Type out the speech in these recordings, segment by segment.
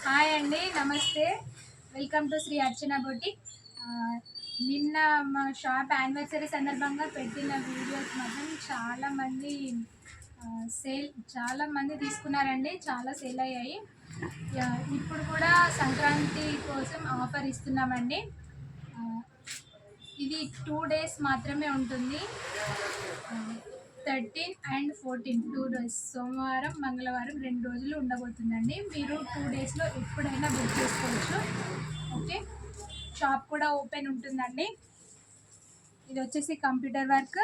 Hi అండి, నమస్తే. Welcome to Shri Archana boutique. నిన్న మా షాప్ యానివర్సరీ సందర్భంగా పెట్టిన వీడియోస్ మాత్రం చాలామంది తీసుకున్నారండి. చాలా సేల్ అయ్యాయి. ఇప్పుడు కూడా సంక్రాంతి కోసం ఆఫర్ ఇస్తున్నామండి. ఇది 2 days మాత్రమే ఉంటుంది. 13 and 14 2 days, సోమవారం మంగళవారం 2 రోజులు ఉండబోతుందండి. మీరు 2 daysలో ఎప్పుడైనా బుక్ చేసుకోవచ్చు. ఓకే, షాప్ కూడా ఓపెన్ ఉంటుందండి. ఇది వచ్చేసి కంప్యూటర్ వర్క్,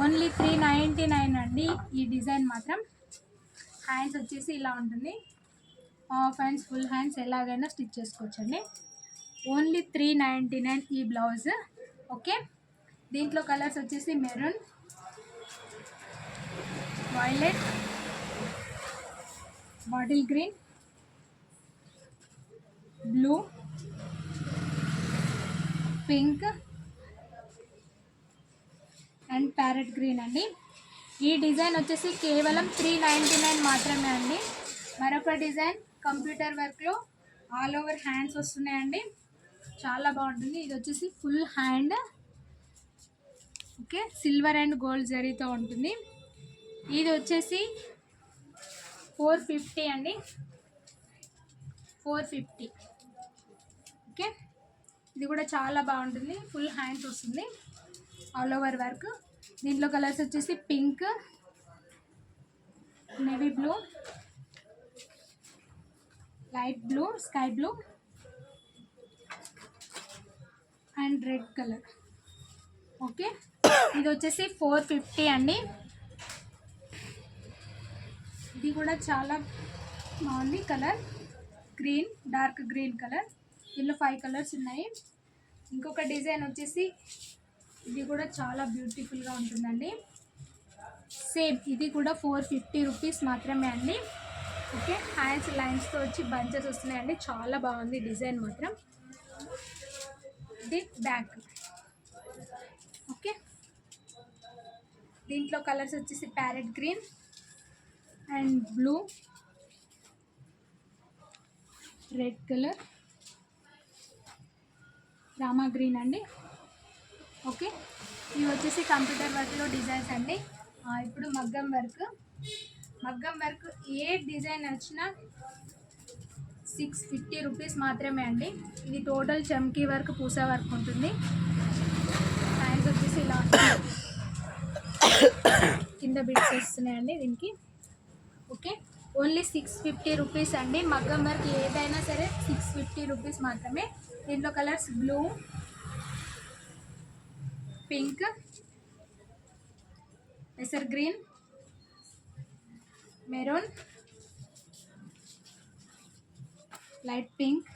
ఓన్లీ 399 అండి. ఈ డిజైన్ మాత్రం హ్యాండ్స్ వచ్చేసి ఇలా ఉంటుంది. హాఫ్ హ్యాండ్స్, ఫుల్ హ్యాండ్స్ ఎలాగైనా స్టిచ్ చేసుకోవచ్చండి. ఓన్లీ 399 ఈ బ్లౌజ్. ఓకే, దీంట్లో కలర్స్ వచ్చేసి maroon, violet, bottle green, blue, pink and parrot green అండి. ఈ డిజైన్ వచ్చేసి కేవలం 399 మాత్రమే అండి. మరొక డిజైన్ కంప్యూటర్ వర్క్లో ఆల్ ఓవర్ హ్యాండ్స్ వస్తున్నాయండి. చాలా బాగుంటుంది. ఇది వచ్చేసి full hand. Okay, silver and gold జరీతో ఉంటుంది. ఇది వచ్చేసి 450 అండి, 450. ఓకే, ఇది కూడా చాలా బాగుంటుంది. ఫుల్ హ్యాండ్స్ వస్తుంది, ఆల్ ఓవర్ వర్క్. దీంట్లో కలర్స్ వచ్చేసి pink, navy blue, light blue, sky blue and red colour. Okay, ఇది వచ్చేసి 450 అండి. ఇది కూడా చాలా బాగుంది. Colour green, dark green colour. దీనిలో 5 కలర్స్ ఉన్నాయి. ఇంకొక డిజైన్ వచ్చేసి ఇది కూడా చాలా బ్యూటిఫుల్గా ఉంటుందండి. సేమ్ ఇది కూడా 450 రూపీస్ మాత్రమే అండి. ఓకే, హ్యాండ్స్ లైన్స్తో వచ్చి బంచెస్ వస్తున్నాయండి. చాలా బాగుంది డిజైన్ మాత్రం. ఇది బ్యాక్. ఓకే, దీంట్లో కలర్స్ వచ్చేసి parrot green and blue, red colour, Rama green అండి. ఓకే, ఇవి వచ్చేసి కంప్యూటర్ వర్క్లో డిజైన్స్ అండి. ఇప్పుడు మగ్గం వర్క్ ఏ డిజైన్ వచ్చినా 650 రూపీస్ మాత్రమే అండి. ఇది టోటల్ చమ్కీ వర్క్, పూసా వర్క్ ఉంటుంది. హ్యాండ్స్ వచ్చేసి ఇలా కింద బిట్స్ వస్తున్నాయండి దీనికి. ఓకే, ఓన్లీ 650 రూపీస్ అండి. మగ్గం వర్క్ ఏదైనా సరే 650 రూపీస్ మాత్రమే. దీంట్లో కలర్స్ బ్లూ, పింక్, పెసర్ green, maroon, light pink,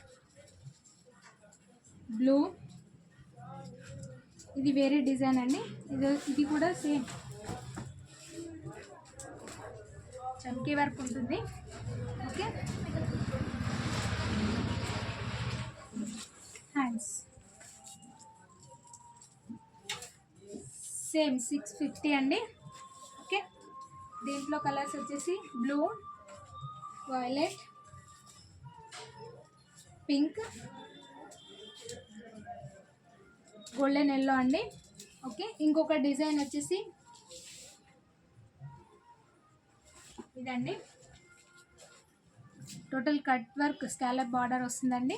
blue. ఇది వేరే డిజైన్ అండి. ఇది కూడా సేమ్ చమ్కీ వర్క్ ఉంటుంది. ఓకే, హ్యాండ్స్ సేమ్ 650 అండి. ఓకే, దీంట్లో కలర్స్ వచ్చేసి blue, violet, pink, golden yellow అండి. ఓకే, ఇంకొక డిజైన్ వచ్చేసి ఇదండి. Total cut work, scallop border వస్తుందండి.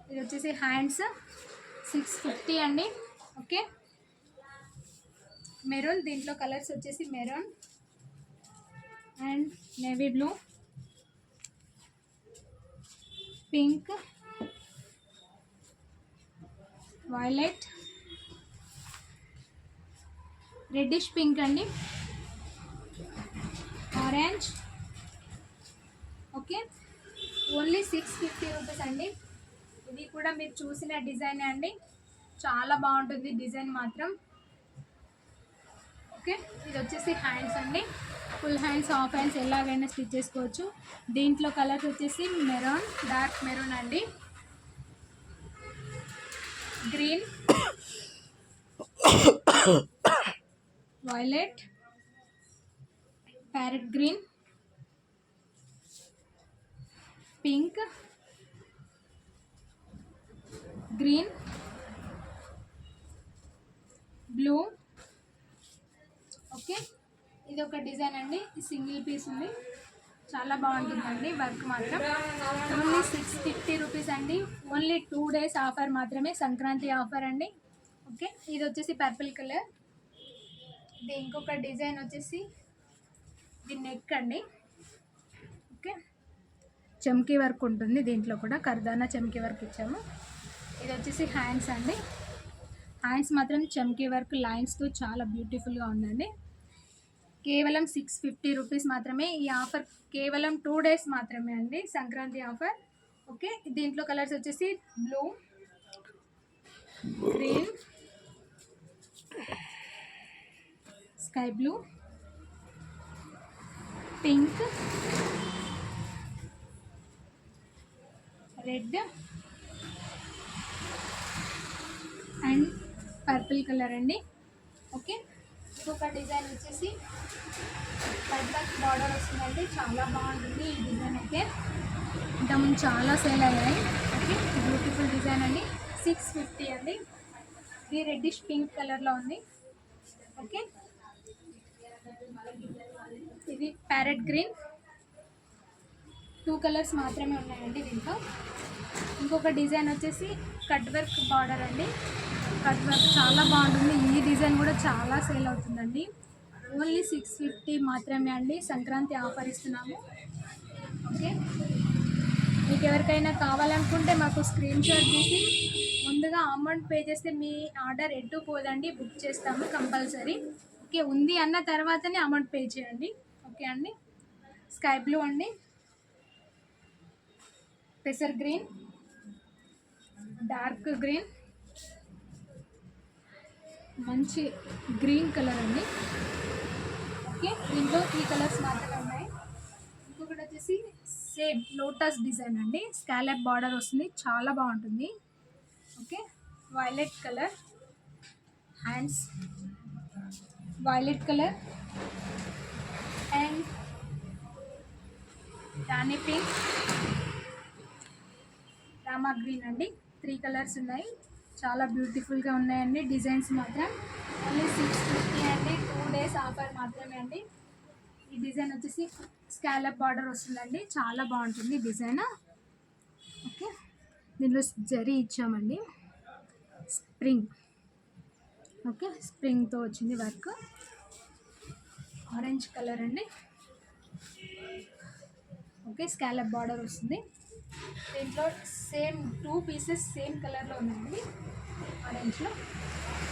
ఇది వచ్చేసి హ్యాండ్స్ 650 అండి. Okay, maroon. దీంట్లో కలర్స్ వచ్చేసి maroon and navy blue, pink, violet, reddish pink అండి, ఆరెంజ్. ఓకే, ఓన్లీ 650 రూపీస్ అండి. ఇది కూడా మీరు చూసిన డిజైన్ అండి. చాలా బాగుంటుంది డిజైన్ మాత్రం. ఓకే, ఇది వచ్చేసి హ్యాండ్స్ అండి. ఫుల్ హ్యాండ్స్, హాఫ్ హ్యాండ్స్ ఎలాగైనా స్టిచ్ చేసుకోవచ్చు. దీంట్లో కలర్స్ వచ్చేసి మెరూన్, డార్క్ మెరూన్ అండి, green, violet, parrot green, pink, green, blue. Okay, ఇది ఒక డిజైన్ అండి, సింగిల్ పీస్ ఉంది, చాలా బాగుంటుందండి వర్క్ మాత్రం. ఓన్లీ 650 రూపీస్ అండి. ఓన్లీ 2 days ఆఫర్ మాత్రమే, సంక్రాంతి ఆఫర్ అండి. ఓకే, ఇది వచ్చేసి పర్పుల్ కలర్. ఇది ఇంకొక డిజైన్ వచ్చేసి ఇది నెక్ అండి. ఓకే, చమ్కీ వర్క్ ఉంటుంది దీంట్లో కూడా, కర్దానా చమ్కీ వర్క్ ఇచ్చాము. ఇది వచ్చేసి హ్యాండ్స్ అండి. హ్యాండ్స్ మాత్రం చమ్కీ వర్క్ లైన్స్తో చాలా బ్యూటిఫుల్గా ఉందండి. కేవలం 650 రూపీస్ మాత్రమే. ఈ ఆఫర్ కేవలం 2 days మాత్రమే అండి, సంక్రాంతి ఆఫర్. ఓకే, దీంట్లో కలర్స్ వచ్చేసి blue, green, sky blue, pink, red and purple colour అండి. ఓకే, ఇంకొక డిజైన్ వచ్చేసి కట్ బార్డర్ వస్తుందండి, చాలా బాగుంటుంది ఈ డిజైన్ అయితే. ఇంతకుముందు చాలా సేల్ అయ్యాయి. ఓకే, బ్యూటిఫుల్ డిజైన్ అండి, 650 అండి. ఇది రెడ్డిష్ పింక్ కలర్లో ఉంది. ఓకే, ఇది ప్యారెట్ గ్రీన్. 2 కలర్స్ మాత్రమే ఉన్నాయండి దీంట్లో. ఇంకొక డిజైన్ వచ్చేసి కట్ వర్క్ బార్డర్ అండి. కట్ వర్క్ చాలా బాగుంటుంది, ఈ డిజైన్ కూడా చాలా సేల్ అవుతుందండి. ఓన్లీ 650 మాత్రమే అండి, సంక్రాంతి ఆఫర్ ఇస్తున్నాము. ఓకే, మీకు ఎవరికైనా కావాలనుకుంటే మాకు స్క్రీన్ షాట్ తీసి ముందుగా అమౌంట్ పే చేస్తే మీ ఆర్డర్ ఎటు పోదండి, బుక్ చేస్తాము కంపల్సరీ. ఓకే, ఉంది అన్న తర్వాతనే అమౌంట్ పే చేయండి. ఓకే అండి, స్కై బ్లూ అండి, పెసర్ గ్రీన్, డార్క్ గ్రీన్, మంచి గ్రీన్ కలర్ అండి. ఓకే, దీంట్లో 3 కలర్స్ మాత్రమే ఉన్నాయి. ఇంకొకటి వచ్చేసి సేమ్ లోటస్ డిజైన్ అండి, స్కాలప్ బార్డర్ వస్తుంది, చాలా బాగుంటుంది. Okay, violet colour hands, violet colour and Rani pink, Rama green అండి. 3 కలర్స్ ఉన్నాయి, చాలా బ్యూటిఫుల్గా ఉన్నాయండి డిజైన్స్ మాత్రం. ఓన్లీ 650 అండి, 2 days ఆఫర్ మాత్రమే అండి. ఈ డిజైన్ వచ్చేసి స్కాలప్ బార్డర్ వస్తుందండి, చాలా బాగుంటుంది డిజైన్. ఓకే, దీనిలో జరీ ఇచ్చామండి, స్ప్రింగ్. ఓకే, స్ప్రింగ్తో వచ్చింది వర్క్. ఆరెంజ్ కలర్ అండి. ఓకే, స్కాలప్ బార్డర్ వస్తుంది. దీంట్లో సేమ్ 2 పీసెస్ సేమ్ కలర్లో ఉన్నాయండి, ఆరెంజ్లో.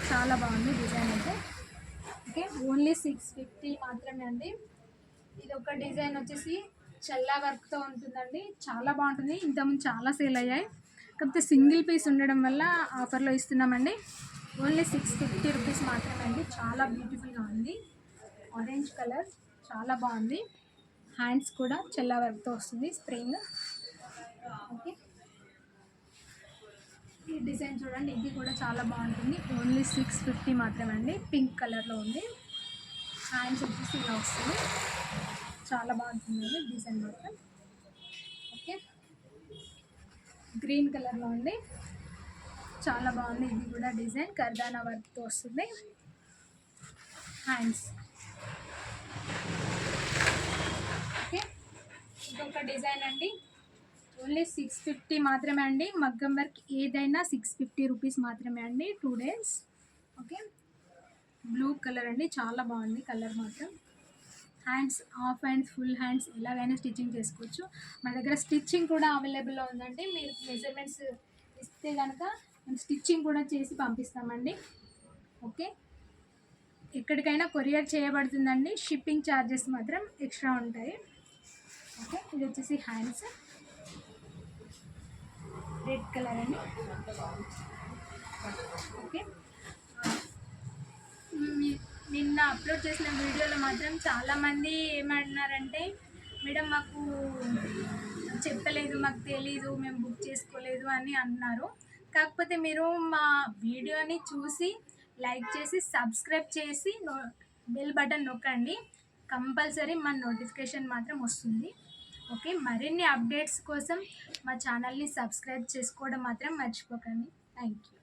చాలా బాగుంది డిజైన్ అయితే. ఓకే, ఓన్లీ 650 మాత్రమే అండి. ఇది ఒక డిజైన్ వచ్చేసి చల్లా వర్క్తో ఉంటుందండి, చాలా బాగుంటుంది. ఇంతకుముందు చాలా సేల్ అయ్యాయి, కాకపోతే సింగిల్ పీస్ ఉండడం వల్ల ఆఫర్లో ఇస్తున్నామండి. ఓన్లీ 650 రూపీస్ మాత్రమే అండి, చాలా బ్యూటిఫుల్గా ఉంది. ఆరెంజ్ కలర్ చాలా బాగుంది. హ్యాండ్స్ కూడా చల్లా వర్క్తో వస్తుంది, స్ప్రింగ్. ఓకే, ఈ డిజైన్ చూడండి, ఇది కూడా చాలా బాగుంటుంది. ఓన్లీ 650 మాత్రమే అండి, పింక్ కలర్లో ఉంది. హ్యాండ్స్ వచ్చేసి ఇలా వస్తుంది, చాలా బాగుంటుంది డిజైన్ మాత్రం. ఓకే, గ్రీన్ కలర్లో ఉంది, చాలా బాగుంది. ఇది కూడా డిజైన్ కర్దానా వర్క్తో వస్తుంది. హ్యాండ్స్. ఓకే, ఇంకొక డిజైన్ అండి, ఓన్లీ 650 మాత్రమే అండి. మగ్గం వర్క్ ఏదైనా 650 రూపీస్ మాత్రమే అండి, 2 days. ఓకే, బ్లూ కలర్ అండి, చాలా బాగుంది కలర్ మాత్రం. Hands, half hands, full hands ఎలాగైనా స్టిచ్చింగ్ చేసుకోవచ్చు. మా దగ్గర స్టిచ్చింగ్ కూడా అవైలబుల్లో ఉందండి. మీరు మెజర్మెంట్స్ ఇస్తే కనుక మేము స్టిచ్చింగ్ కూడా చేసి పంపిస్తామండి. ఓకే, ఎక్కడికైనా కొరియర్ చేయబడుతుందండి, షిప్పింగ్ ఛార్జెస్ మాత్రం ఎక్స్ట్రా ఉంటాయి. ఓకే, ఇది వచ్చేసి హ్యాండ్స్, రెడ్ కలర్ అండి. ఓకే, నిన్న అప్లోడ్ చేసిన వీడియోలో మాత్రం చాలామంది ఏమన్నారంటే, మేడం మాకు చెప్పలేదు, మాకు తెలీదు, మేము బుక్ చేసుకోలేదు అని అన్నారు. కాకపోతే మీరు మా వీడియోని చూసి లైక్ చేసి సబ్స్క్రైబ్ చేసి బెల్ బటన్ నొక్కండి. కంపల్సరీ మన నోటిఫికేషన్ మాత్రం వస్తుంది. ఓకే, మరిన్ని అప్డేట్స్ కోసం మా ఛానల్ని సబ్స్క్రైబ్ చేసుకోవడం మాత్రం మర్చిపోకండి. Thank you.